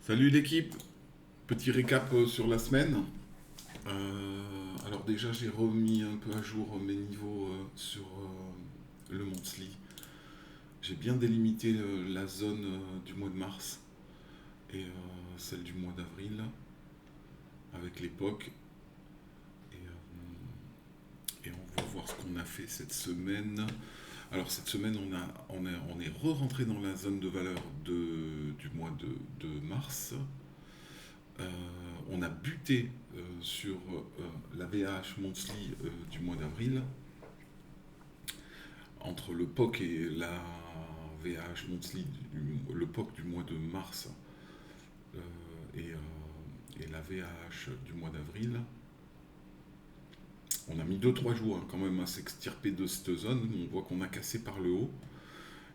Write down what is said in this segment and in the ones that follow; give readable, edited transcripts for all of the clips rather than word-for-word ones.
Salut l'équipe, petit récap sur la semaine. Alors déjà j'ai remis un peu à jour mes niveaux sur le monthly. J'ai bien délimité la zone du mois de mars et celle du mois d'avril avec l'époque. Et on va voir ce qu'on a fait cette semaine. Alors cette semaine on est re-rentré dans la zone de valeur du mois de mars. Euh, on a buté sur la VH monthly du mois d'avril. Entre le POC et la VH monthly, le POC du mois de mars euh, et la VH du mois d'avril, on a mis 2 3 jours quand même à s'extirper de cette zone. On voit qu'on a cassé par le haut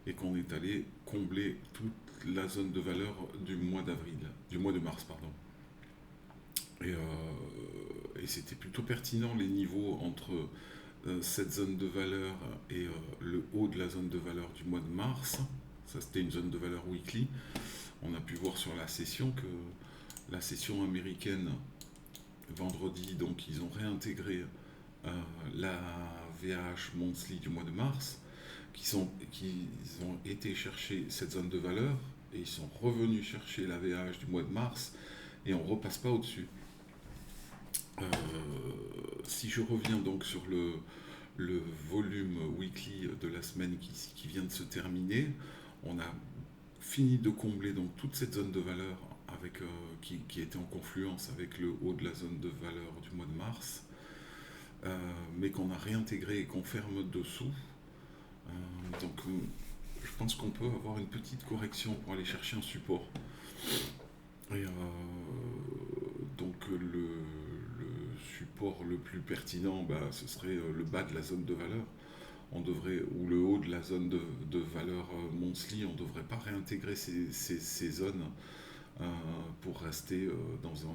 et qu'on est allé combler toute la zone de valeur du mois d'avril, du mois de mars, pardon. Et c'était plutôt pertinent les niveaux entre cette zone de valeur et le haut de la zone de valeur du mois de mars. Ça, c'était une zone de valeur weekly. On a pu voir sur la session que la session américaine, vendredi, donc ils ont réintégré euh, la VH monthly du mois de mars, qui ont été chercher cette zone de valeur et ils sont revenus chercher la VH du mois de mars et on repasse pas au-dessus. Euh, Si je reviens donc sur le volume weekly de la semaine qui vient de se terminer, on a fini de combler donc toute cette zone de valeur qui était en confluence avec le haut de la zone de valeur du mois de mars, mais qu'on a réintégré et qu'on ferme dessous. Donc je pense qu'on peut avoir une petite correction pour aller chercher un support. Et donc le support le plus pertinent, bah, ce serait le bas de la zone de valeur. Ou le haut de la zone de valeur monthly, on ne devrait pas réintégrer ces zones euh, pour rester dans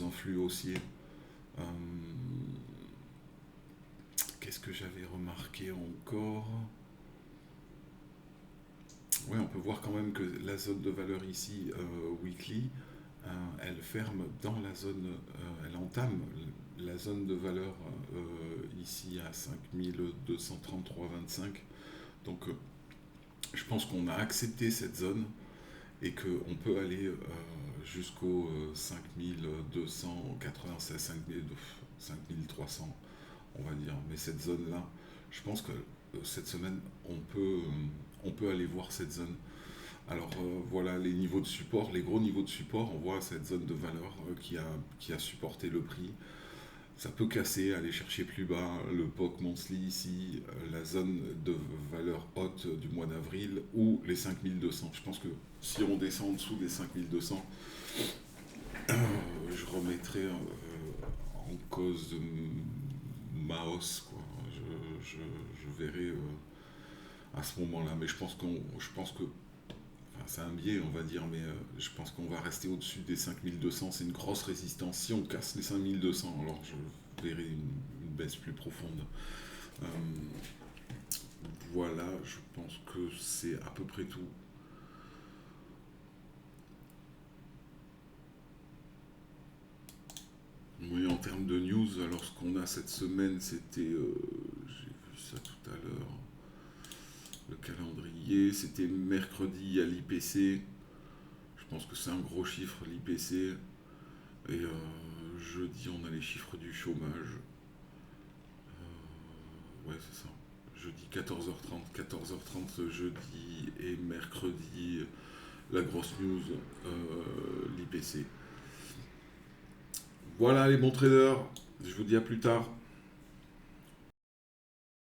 un flux haussier. Euh, Qu'est-ce que j'avais remarqué encore? Oui, on peut voir quand même que la zone de valeur ici, weekly, elle ferme dans la zone, elle entame la zone de valeur ici à 5233,25. Donc je pense qu'on a accepté cette zone et qu'on peut aller jusqu'au 5296, 5300, on va dire. Mais cette zone-là, je pense que cette semaine, on peut aller voir cette zone. Alors voilà les niveaux de support, les gros niveaux de support, on voit cette zone de valeur qui a supporté le prix. Ça peut casser, aller chercher plus bas le POC monthly ici, la zone de valeur haute du mois d'avril ou les 5200. Je pense que si on descend en dessous des 5200, je remettrai en cause ma hausse, quoi. Je verrai à ce moment-là. Mais je pense que enfin, c'est un biais, on va dire, mais je pense qu'on va rester au-dessus des 5200. C'est une grosse résistance. Si on casse les 5200, alors je verrai une baisse plus profonde. Euh, voilà, je pense que c'est à peu près tout. Oui, en termes de news, alors ce qu'on a cette semaine, c'était, j'ai vu ça tout à l'heure, le calendrier, c'était mercredi à l'IPC. Je pense que c'est un gros chiffre, l'IPC. Et jeudi, on a les chiffres du chômage. Ouais, c'est ça. Jeudi 14h30, 14h30 jeudi et mercredi, la grosse news, l'IPC. Voilà les bons traders, je vous dis à plus tard.